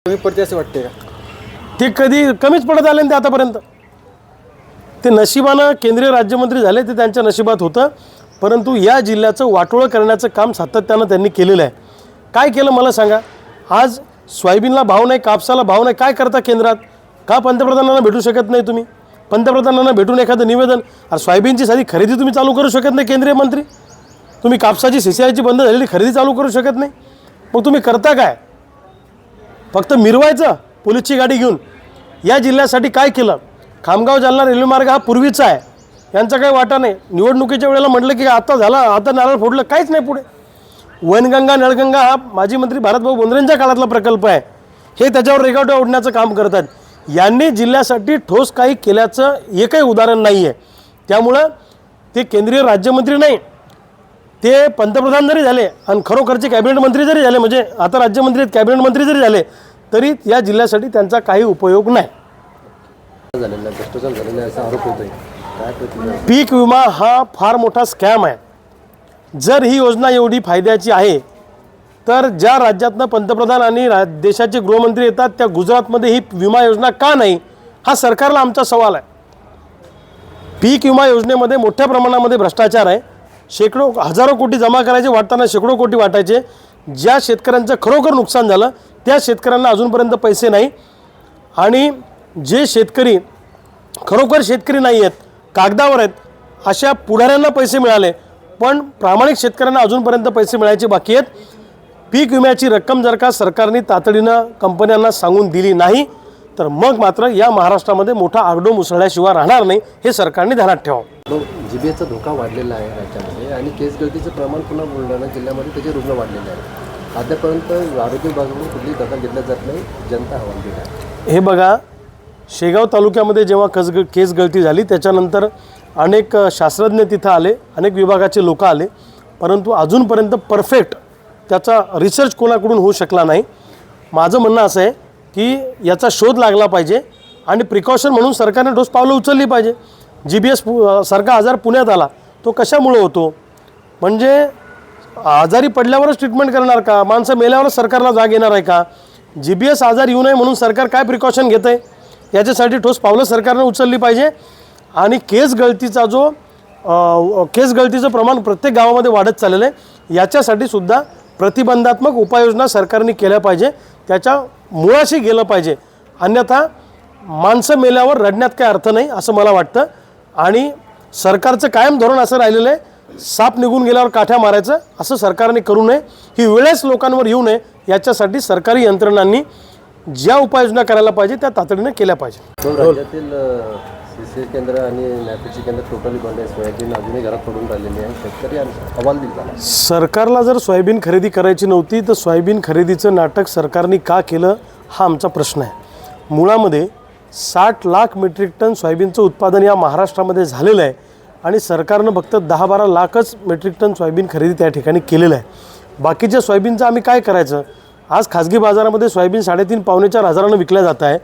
कमी पडते असे वाटते का? ते कधी कमीच पडत आले ते आतापर्यंत. ते नशिबानं केंद्रीय राज्यमंत्री झाले ते त्यांच्या नशिबात होतं, परंतु या जिल्ह्याचं वाटोळं करण्याचं काम सातत्यानं त्यांनी केलेलं आहे. काय केलं मला सांगा? आज सोयाबीनला भाव नाही, कापसाला भाव नाही, काय करता केंद्रात? का पंतप्रधानांना भेटू शकत नाही तुम्ही? पंतप्रधानांना भेटून एखादं निवेदन, अरे सोयाबीनची साधी खरेदी तुम्ही चालू करू शकत नाही केंद्रीय मंत्री. तुम्ही कापसाची CCIची बंद झालेली खरेदी चालू करू शकत नाही. मग तुम्ही करता काय? फक्त मिरवायचं पोलीसची गाडी घेऊन. या जिल्ह्यासाठी काय केलं? खामगाव जालना रेल्वे मार्ग हा पूर्वीचा आहे, यांचा काही वाटा नाही. निवडणुकीच्या वेळेला म्हटलं की आता झालं, आता नारळ फोडलं, काहीच नाही पुढे. वनगंगा नळगंगा हा माजी मंत्री भारतभाऊ बोंद्रेंच्या काळातला प्रकल्प आहे, हे त्याच्यावर रेगावट्या ओढण्याचं काम करतात. यांनी जिल्ह्यासाठी ठोस काही केल्याचं एकही उदाहरण नाही आहे. त्यामुळं ते केंद्रीय राज्यमंत्री नाही, ते पंतप्रधान जरी झाले आणि खरोखरचे कॅबिनेट मंत्री जरी झाले, म्हणजे आता राज्यमंत्री कॅबिनेट मंत्री जरी झाले, तरी या जिल्ह्यासाठी त्यांचा काही उपयोग नाही. पीक विमा हा फार मोठा स्कॅम आहे. जर ही योजना एवढी फायद्याची आहे तर ज्या राज्यातनं पंतप्रधान आणि देशाचे गृहमंत्री येतात त्या गुजरातमध्ये ही विमा योजना का नाही, हा सरकारला आमचा सवाल आहे. पीक विमा योजनेमध्ये मोठ्या प्रमाणामध्ये भ्रष्टाचार आहे. शेकडो हजारो कोटी जमा करायचे, वाटताना शेकडो कोटी वाटायचे. ज्या शेतकऱ्यांचं खरोखर नुकसान झालं त्या शेतकऱ्यांना अजूनपर्यंत पैसे नाही. आणि जे शेतकरी खरोखर शेतकरी नाही आहेत, कागदावर आहेत, अशा पुढाऱ्यांना पैसे मिळाले, पण प्रामाणिक शेतकऱ्यांना अजूनपर्यंत पैसे मिळायचे बाकी आहेत. पीक विम्याची रक्कम जर का सरकारने तातडीनं कंपन्यांना सांगून दिली नाही तर मग मात्र या महाराष्ट्रामध्ये मोठा आगडो मुसळल्याशिवाय राहणार नाही, हे सरकारने ध्यानात ठेवावं. जिबेचा धोका वाढलेला आहे राज्यामध्ये आणि केस गळतीचं प्रमाण पुन्हा बुलढाणा जिल्ह्यामध्ये त्याचे रुग्ण वाढलेले आहेत. आतापर्यंत आरोग्य विभागाकडून कुठलीही दखल घेतल्या जात नाही, जनता हवालदिल आहे. हे बघा, शेगाव तालुक्यामध्ये जेव्हा केस गळती झाली त्याच्यानंतर अनेक शास्त्रज्ञ तिथं आले, अनेक विभागाचे लोक आले, परंतु अजूनपर्यंत परफेक्ट त्याचा रिसर्च कोणाकडून होऊ शकला नाही. माझं म्हणणं असं आहे की याचा शोध लागला पाहिजे आणि प्रिकॉशन म्हणून सरकारने ठोस पावलं उचलली पाहिजे. GBS सारखा आजार पुण्यात आला, तो कशामुळे होतो? म्हणजे आजारी पडल्यावरच ट्रीटमेंट करणार का? माणसं मेल्यावरच सरकारला जाग येणार आहे का? GBS आजार येऊ नये म्हणून सरकार काय प्रिकॉशन घेतं आहे, याच्यासाठी ठोस पावलं सरकारने उचलली पाहिजे. आणि केस गळतीचं प्रमाण प्रत्येक गावामध्ये वाढत चाललेलं आहे, याच्यासाठी सुद्धा प्रतिबंधात्मक उपाययोजना सरकारने केल्या पाहिजे, त्याच्या मुळाशी गेलं पाहिजे. अन्यथा माणसं मेल्यावर रडण्यात काही अर्थ नाही असं मला वाटतं. आणि सरकारचं कायम धोरण असं राहिलेलं आहे, साप निघून गेल्यावर काठ्या मारायचं, असं सरकारने करू नये. ही वेळच लोकांवर येऊ नये याच्यासाठी सरकारी यंत्रणांनी ज्या उपाययोजना करायला पाहिजे त्या तातडीने केल्या पाहिजे. राज्यातील CCI केंद्र आणि नॅफेडची केंद्र टोटली बंद आहे. सोयाबीन अजूनही घरात पडून राहिलेली आहे. शेतकरी हवालदिल झाला. सरकारला जर सोयाबीन खरेदी करायची नव्हती तर सोयाबीन खरेदीचं नाटक सरकारने का केलं हा आमचा प्रश्न आहे. मुळामध्ये 60 लाख मेट्रिक टन सोयाबीनचं उत्पादन या महाराष्ट्रामध्ये झालेलं आहे आणि सरकारनं फक्त 10-12 लाखच मेट्रिक टन सोयाबीन खरेदी त्या ठिकाणी केलेलं आहे. बाकीच्या सोयाबीनचं आम्ही काय करायचं? आज खाजगी बाजारामध्ये सोयाबीन 3.5-4 हजारानं विकल्या जात आहे.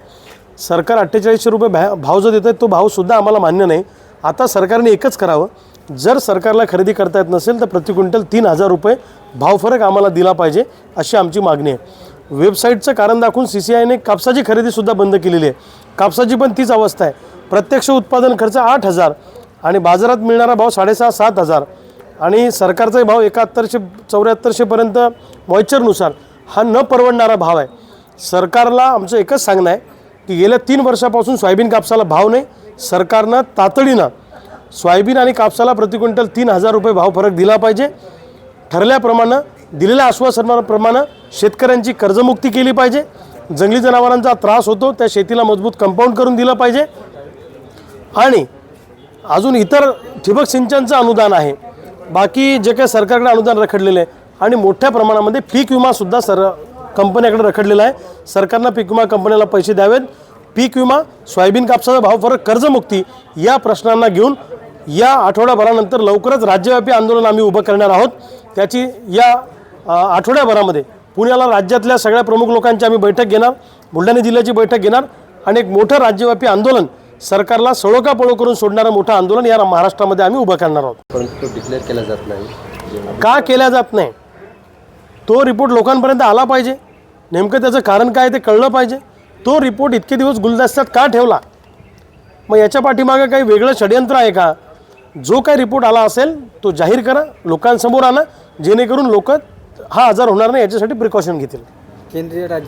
सरकार 4800 रुपये भाव जो देत आहे तो भावसुद्धा आम्हाला मान्य नाही. आता सरकारने एकच करावं, जर सरकारला खरेदी करता येत नसेल तर प्रति क्विंटल 3000 रुपये भाव फरक आम्हाला दिला पाहिजे, अशी आमची मागणी आहे. वेबसाईटचं कारण दाखवून CCIने कापसाची खरेदीसुद्धा बंद केलेली आहे. कापसाची पण तीच अवस्था आहे. प्रत्यक्ष उत्पादन खर्च 8000 आणि बाजारात मिळणारा भाव 6,500-7 हजार आणि सरकारचा भाव 7100-7400पर्यंत मॉइश्चरनुसार हा न परवडणारा भाव आहे. सरकारला आमचं एकच सांगणं आहे की गेल्या 3 वर्षापासून सोयाबीन कापसाला भाव नाही. सरकारनं तातडीनं सोयाबीन आणि कापसाला प्रति क्विंटल 3000 रुपये भाव फरक दिला पाहिजे. ठरल्याप्रमाणे दिलेल्या आश्वासनाप्रमाणे शेतकऱ्यांची कर्जमुक्ती केली पाहिजे. जंगली जनावरांचा त्रास होतो त्या शेतीला मजबूत कंपाऊंड करून दिलं पाहिजे. आणि अजून इतर ठिबक सिंचनचं अनुदान आहे, बाकी जे काही सरकारकडे अनुदान रखडलेलं आहे आणि मोठ्या प्रमाणामध्ये पीक विमासुद्धा कंपन्याकडे रखडलेला आहे. सरकारनं पीक विमा कंपन्याला पैसे द्यावेत. पीक विमा, सोयाबीन कापसाचा भाव फरक, कर्जमुक्ती या प्रश्नांना घेऊन या आठवड्याभरानंतर लवकरच राज्यव्यापी आंदोलन आम्ही उभं करणार आहोत. त्याची या आठवड्याभरामध्ये पुण्याला राज्यातल्या सगळ्या प्रमुख लोकांची आम्ही बैठक घेणार, बुलढाणा जिल्ह्याची बैठक घेणार आणि एक मोठं राज्यव्यापी आंदोलन, सरकारला सळोका पळो करून सोडणारं मोठं आंदोलन या महाराष्ट्रामध्ये आम्ही उभं करणार आहोत. परंतु डिक्लेअर केला जात नाही. का केल्या जात नाही? तो रिपोर्ट लोकांपर्यंत आला पाहिजे. नेमकं त्याचं कारण काय ते कळलं पाहिजे. तो रिपोर्ट इतके दिवस गुलदस्त्यात का ठेवला? मग याच्या पाठीमागे काही वेगळं षडयंत्र आहे का? जो काही रिपोर्ट आला असेल तो जाहीर करा, लोकांसमोर आणा, जेणेकरून लोक हा आजार होणार नाही याच्यासाठी प्रिकॉशन घेतील. केंद्रीय राज्य